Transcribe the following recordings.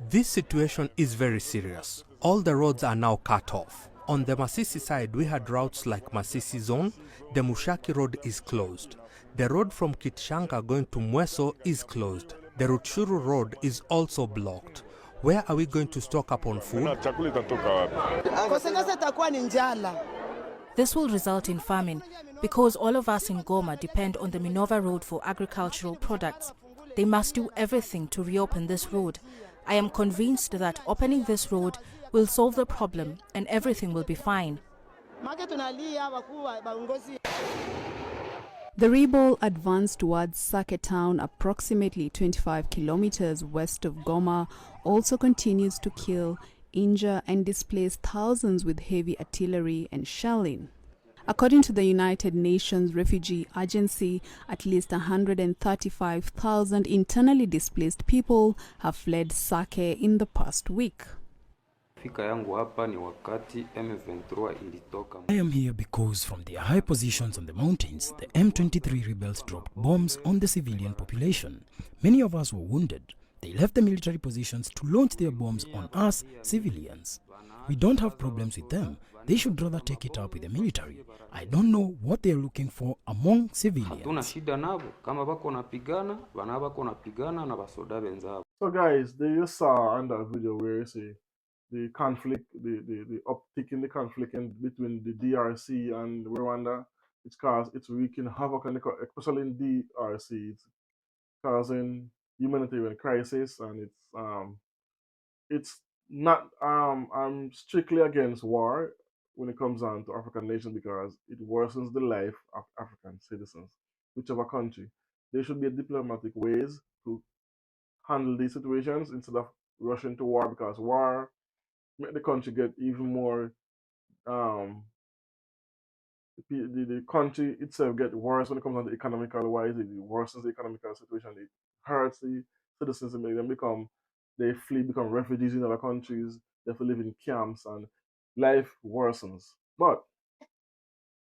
This situation is very serious. All the roads are now cut off. On the Masisi side, we had routes like Masisi Zone. The Mushaki Road is closed. The road from Kitshanga going to Mweso is closed. The Rutshuru Road is also blocked. Where are we going to stock up on food? This will result in famine because all of us in Goma depend on the Minova Road for agricultural products. They must do everything to reopen this road. I am convinced that opening this road will solve the problem and everything will be fine. The rebel advanced towards Sake town, approximately 25 kilometers west of Goma, also continues to kill, injure and displace thousands with heavy artillery and shelling. According to the United Nations Refugee Agency, at least 135,000 internally displaced people have fled Sake in the past week. I am here because from their high positions on the mountains, the M23 rebels dropped bombs on the civilian population. Many of us were wounded. They left the military positions to launch their bombs on us, civilians. We don't have problems with them. They should rather take it up with the military. I don't know what they are looking for among civilians. So guys, there you saw on that video where you see the conflict, the uptick in the conflict between the DRC and Rwanda. It's wreaking havoc, especially in DRC. It's causing humanitarian crisis, and it's not I'm strictly against war when it comes down to African nations because it worsens the life of African citizens, whichever country. There should be diplomatic ways to handle these situations instead of rushing to war because war make the country get even more um the country itself get worse when it comes down to economical wise. It worsens the economical situation. It hurts the citizens and make them they flee, become refugees in other countries. They have to live in camps and life worsens. But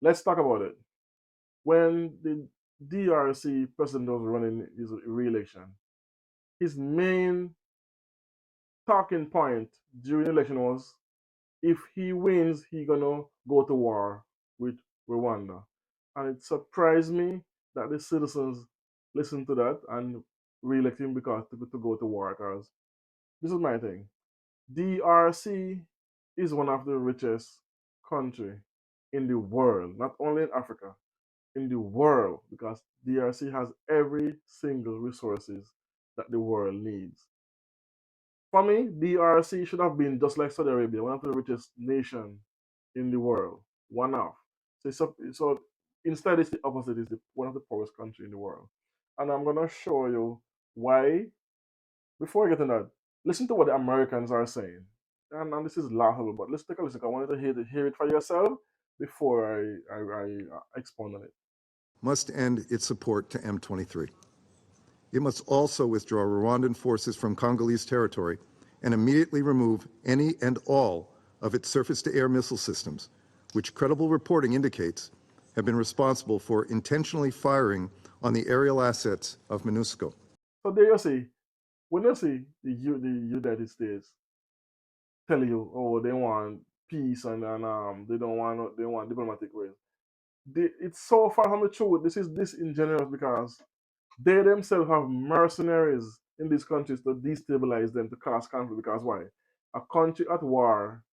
let's talk about it. When the DRC president was running his re-election, his main talking point during the election was if he wins, he gonna go to war with Rwanda. And it surprised me that the citizens listened to that and re-elect him because to go to war. Because this is my thing. DRC is one of the richest country in the world, not only in Africa, in the world, because DRC has every single resources that the world needs. For me, DRC should have been just like Saudi Arabia, one of the richest nation in the world, one of. So instead, it's the opposite. It's one of the poorest country in the world, and I'm gonna show you why. Before I get into that, listen to what the Americans are saying, and this is laughable, but let's take a listen. I wanted to hear it for yourself before I expound on it. Must end its support to M23. It must also withdraw Rwandan forces from Congolese territory and immediately remove any and all of its surface-to-air missile systems, which credible reporting indicates have been responsible for intentionally firing on the aerial assets of MONUSCO. So there you see, when you see the United States tell you, oh, they want peace and they want diplomatic ways. It's so far from the truth. This is disingenuous because they themselves have mercenaries in these countries to destabilize them, to cause conflict. Because why? A country at war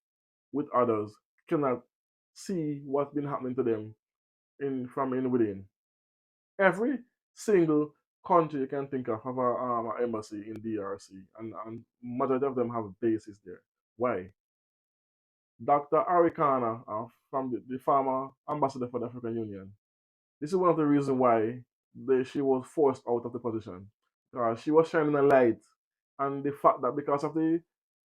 with others cannot see what's been happening to them from within. Every single country you can think of have an embassy in DRC, and majority of them have bases there. Why? Dr. Arikana, from the former ambassador for the African Union, this is one of the reasons why she was forced out of the position. She was shining a light on the fact that because of the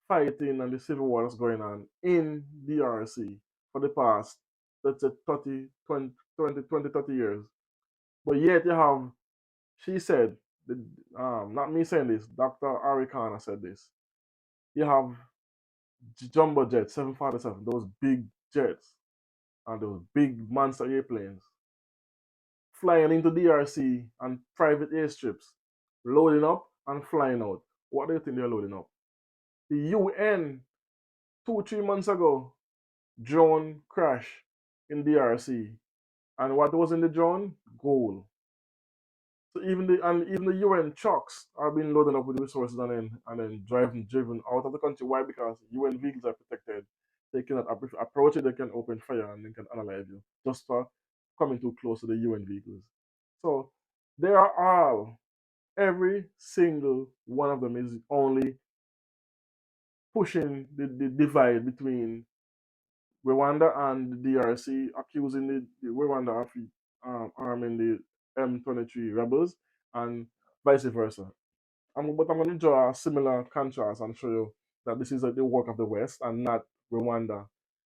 fighting and the civil war that's going on in DRC for the past, let's say 30 years. But yet you have, she said, not me saying this, Dr. Arikana said this. You have jumbo jets, 747, those big jets, and those big monster airplanes flying into DRC and private airstrips loading up and flying out. What do you think they're loading up? The UN 2, 3 months ago, drone crash in DRC. And what was in the drone? Gold. So even the UN trucks are being loaded up with resources and then driven out of the country. Why? Because UN vehicles are protected. They cannot approach it. They can open fire and they can analyze you just for coming too close to the UN vehicles. So they are all, every single one of them is only pushing the divide between Rwanda and the DRC, accusing the Rwanda of arming the M23 rebels and vice versa. But I'm going to draw a similar contrast and show you that this is the work of the West and not Rwanda.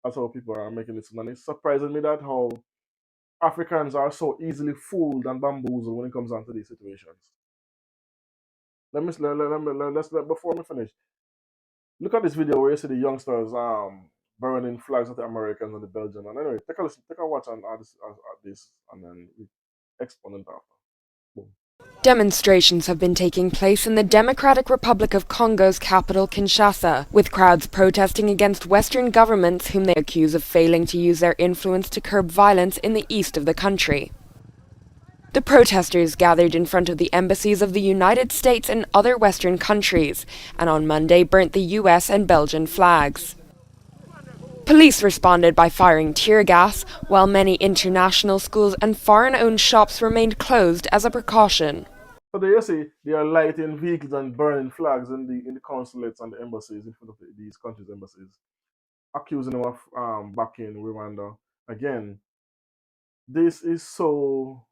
That's how people are making it. And it's surprising me that how Africans are so easily fooled and bamboozled when it comes down to these situations. Before we finish, look at this video where you see the youngsters burning flags of the Americans and the Belgians. And anyway, take a listen, take a watch on this, and then we expound it after. Boom. Demonstrations have been taking place in the Democratic Republic of Congo's capital, Kinshasa, with crowds protesting against Western governments whom they accuse of failing to use their influence to curb violence in the east of the country. The protesters gathered in front of the embassies of the United States and other Western countries, and on Monday burnt the US and Belgian flags. Police responded by firing tear gas, while many international schools and foreign-owned shops remained closed as a precaution. So there you see, they are lighting vehicles and burning flags in the consulates and the embassies in front of these countries' embassies, accusing them of backing Rwanda. Again, this is so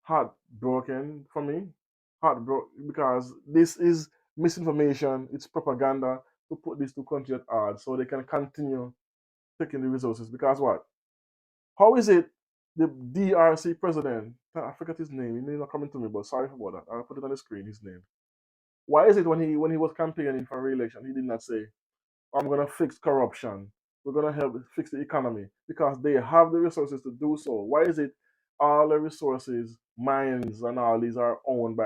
heartbroken for me. Heartbroken because this is misinformation, it's propaganda to put these two countries at odds so they can continue taking the resources. Because what? How is it the DRC president, I forget his name, his name not coming to me, but sorry about that. I'll put it on the screen, his name. Why is it when he was campaigning for re-election, he did not say, I'm gonna fix corruption. We're gonna help fix the economy because they have the resources to do so. Why is it all the resources, mines, and all these are owned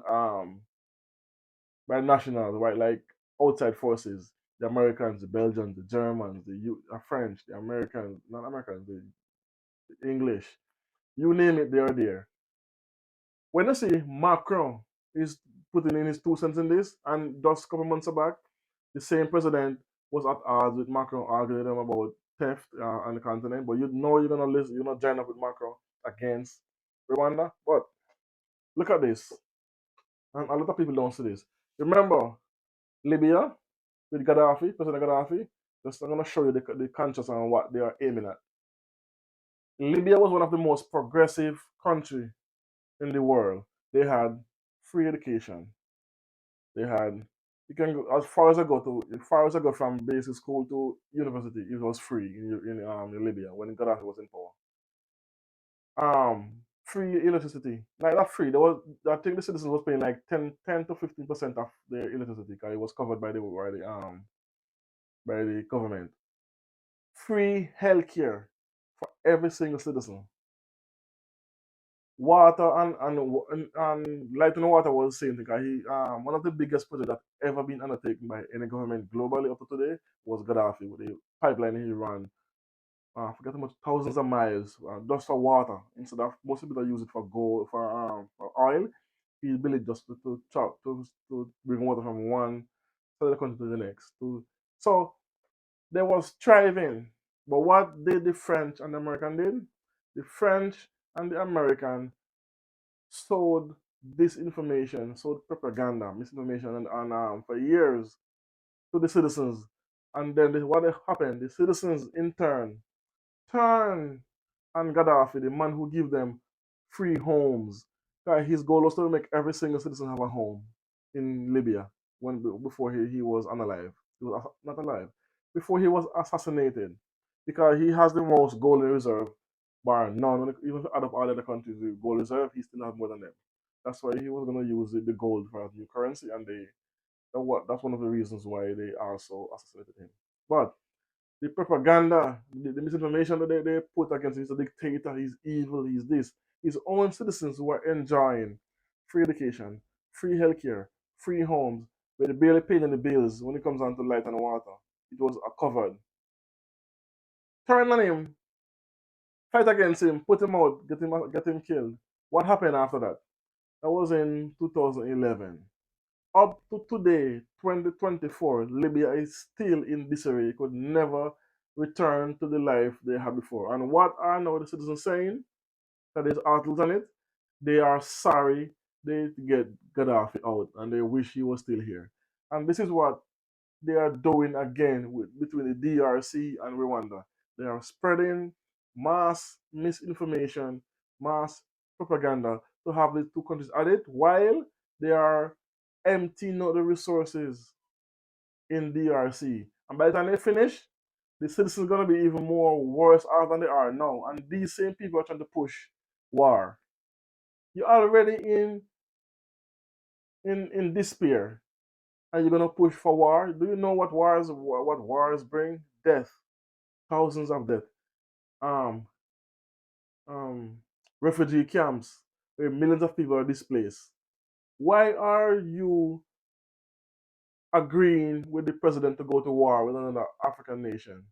um nationals, right? Like outside forces, the Americans, the Belgians, the Germans, the French, the Americans, not Americans, the English, you name it, they are there. When you see Macron is putting in his 2 cents in this, and just a couple months back, the same president was at odds with Macron, arguing with him about theft on the continent. But you know you're gonna listen, you're not join up with Macron against Rwanda. But look at this, and a lot of people don't see this. Remember Libya with Gaddafi, President Gaddafi. Just I'm gonna show you the conscience and what they are aiming at. Libya was one of the most progressive country in the world. They had free education. They had you can go as far as I go from basic school to university. It was free in Libya when Gaddafi was in power. Free electricity, like not free. There was I think the citizens was paying like 10 to 15% of their electricity because it was covered by the government. Free healthcare for every single citizen. Water and light and water was the same thing. 'Cause he one of the biggest projects that ever been undertaken by any government globally up to today was Gaddafi with the pipeline he ran. I forget how much thousands of miles just for water. Instead of most people use it for gold for oil, he built it just to bring water from one side of the country to the next. So they was thriving. But what did the French and the American did? The French and the American sowed disinformation, sowed propaganda, misinformation, and for years to the citizens. And then what happened? The citizens in turn turned on Gaddafi, the man who gave them free homes. His goal was to make every single citizen have a home in Libya before he was unalive. He was not alive. Before he was assassinated. Because he has the most gold in reserve, bar none. Even if you add up all the other countries with gold reserve, he still has more than them. That's why he was going to use the gold for a new currency, and that's one of the reasons why they also assassinated him. But the propaganda, the misinformation that they put against him, he's a dictator, he's evil, he's this. His own citizens who are enjoying free education, free healthcare, free homes, where they barely paying the bills when it comes down to light and water. It was covered. Turn on him, fight against him, put him out, get him killed. What happened after that? That was in 2011. Up to today, 2024, Libya is still in disarray. It could never return to the life they had before. And what are now the citizens saying? That there's articles on it. They are sorry they get Gaddafi out and they wish he was still here. And this is what they are doing again between the DRC and Rwanda. They are spreading mass misinformation, mass propaganda to have the two countries at it while they are emptying out the resources in DRC. And by the time they finish, the citizens are going to be even more worse off than they are now. And these same people are trying to push war. You're already in despair and you're gonna push for war. Do you know what wars bring? Death, thousands of death. Um, um, refugee camps where millions of people are displaced. Why are you agreeing with the president to go to war with another African nation?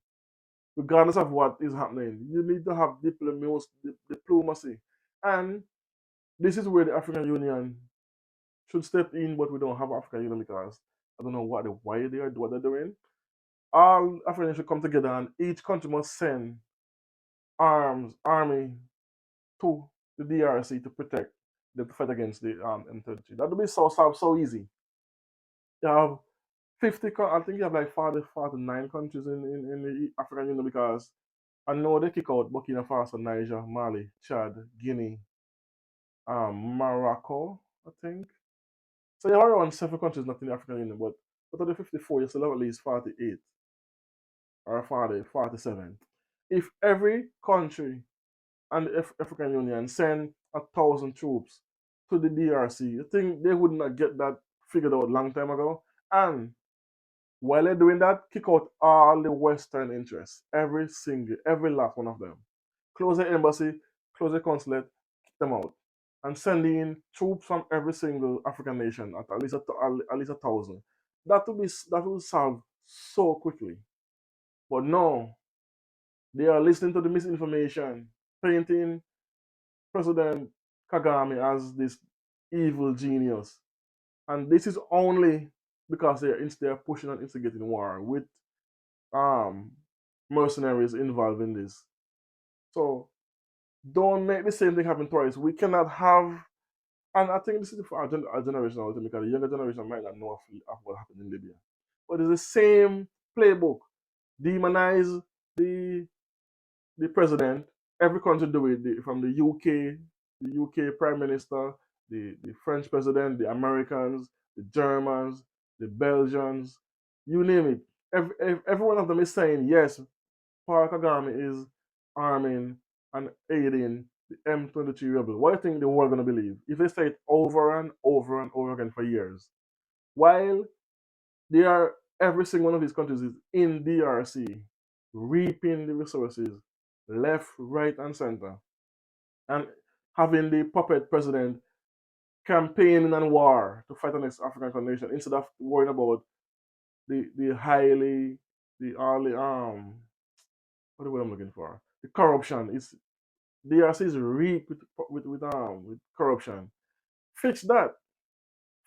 Regardless of what is happening, you need to have diplomacy. And this is where the African Union should step in, but we don't have African Union because I don't know why they are what they're doing. All Africans should come together and each country must send army to the DRC to protect them to fight against the M33. That would be so easy. You have 50, I think you have like 49 countries in the African Union because I know they kick out Burkina Faso, Niger, Mali, Chad, Guinea, Morocco, I think. So you have around 7 countries not in the African Union, but out of the 54, you still have at least 48 or 47. If every country and the African Union send 1,000 troops to the DRC, you think they would not get that figured out long time ago? And while they're doing that, kick out all the Western interests, every last one of them. Close the embassy, close the consulate, kick them out, and send in troops from every single African nation at least at least 1,000. That will solve so quickly. But no, they are listening to the misinformation, painting President Kagame as this evil genius. And this is only because they're pushing and instigating war with um, mercenaries involved in this. So don't make the same thing happen twice. We cannot have, and I think this is for our generation now, because the younger generation might not know of what happened in Libya. But it's the same playbook. Demonize the the president. Every country do it. From the UK Prime Minister, the French president, the Americans, the Germans, the Belgians, you name it. Every one of them is saying yes. Paul Kagame is arming and aiding the M23 rebels. What do you think the world gonna believe if they say it over and over and over again for years? While they are every single one of these countries is in DRC, reaping the resources left, right, and center, and having the puppet president campaigning and war to fight the next African nation instead of worrying about the highly the all the what the word I'm looking for, the corruption. It's DRC is reaped with corruption. Fix that.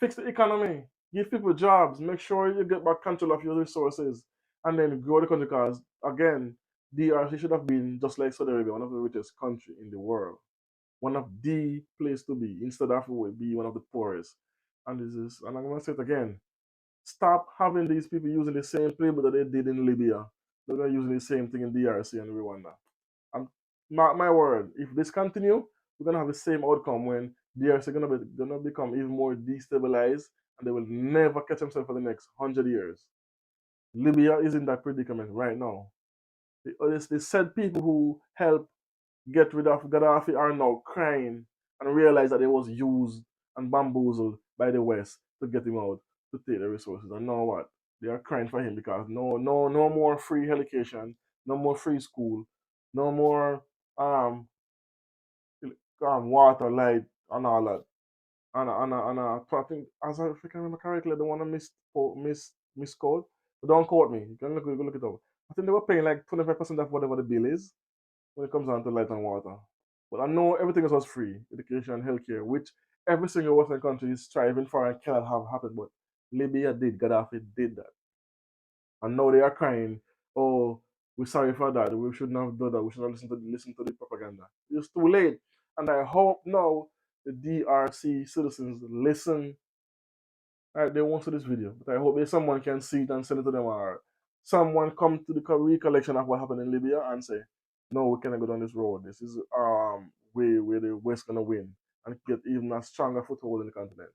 Fix the economy, give people jobs, make sure you get back control of your resources, and then grow the country. Because again, DRC should have been just like Saudi Arabia, one of the richest country in the world, one of the place to be, instead of be one of the poorest. And this is, and I'm gonna say it again: stop having these people using the same playbook that they did in Libya. They're gonna using the same thing in DRC and Rwanda. And mark my word, if this continue, we're gonna have the same outcome when DRC gonna become even more destabilized, and they will never catch themselves for the next 100 years. Libya is in that predicament right now. The said people who helped get rid of Gaddafi are now crying and realize that they was used and bamboozled by the West to get him out to take the resources. And now what? They are crying for him because no more free education, no more free school, no more um, water, light, and all that. I think, as I, if I can remember correctly, the one I miscode. But don't quote me. You can look it up. I think they were paying like 25% of whatever the bill is when it comes down to light and water. But I know everything else was free, education, healthcare, which every single Western country is striving for and cannot have happen. But Libya did, Gaddafi did that. And now they are crying, oh, we're sorry for that. We shouldn't have done that. We should not listen to the propaganda. It's too late. And I hope now the DRC citizens listen. Right, they won't see this video, but I hope that someone can see it and send it to them, or someone come to the recollection of what happened in Libya and say, no, we cannot go down this road. This is way where the West gonna win and get even a stronger foothold in the continent.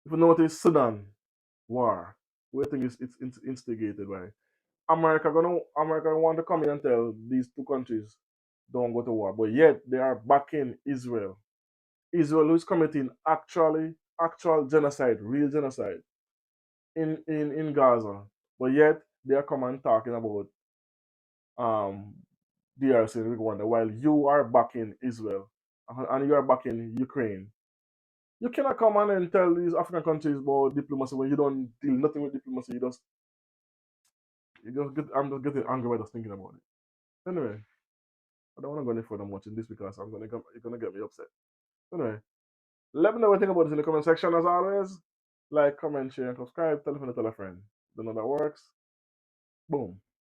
If you notice Sudan war, we think it's instigated by America want to come in and tell these two countries don't go to war, but yet they are backing Israel. Israel who is committing actual genocide, real genocide in Gaza, but yet they are coming talking about um DRC and Rwanda while you are backing Israel and you are backing Ukraine. You cannot come on and tell these African countries about diplomacy when you don't deal nothing with diplomacy. I'm just getting angry by just thinking about it. Anyway, I don't want to go any further much in this because you're gonna get me upset. Anyway, let me know what you think about this in the comment section as always. Like, comment, share, and subscribe. Tell a friend, tell a friend. You know that works. Boom.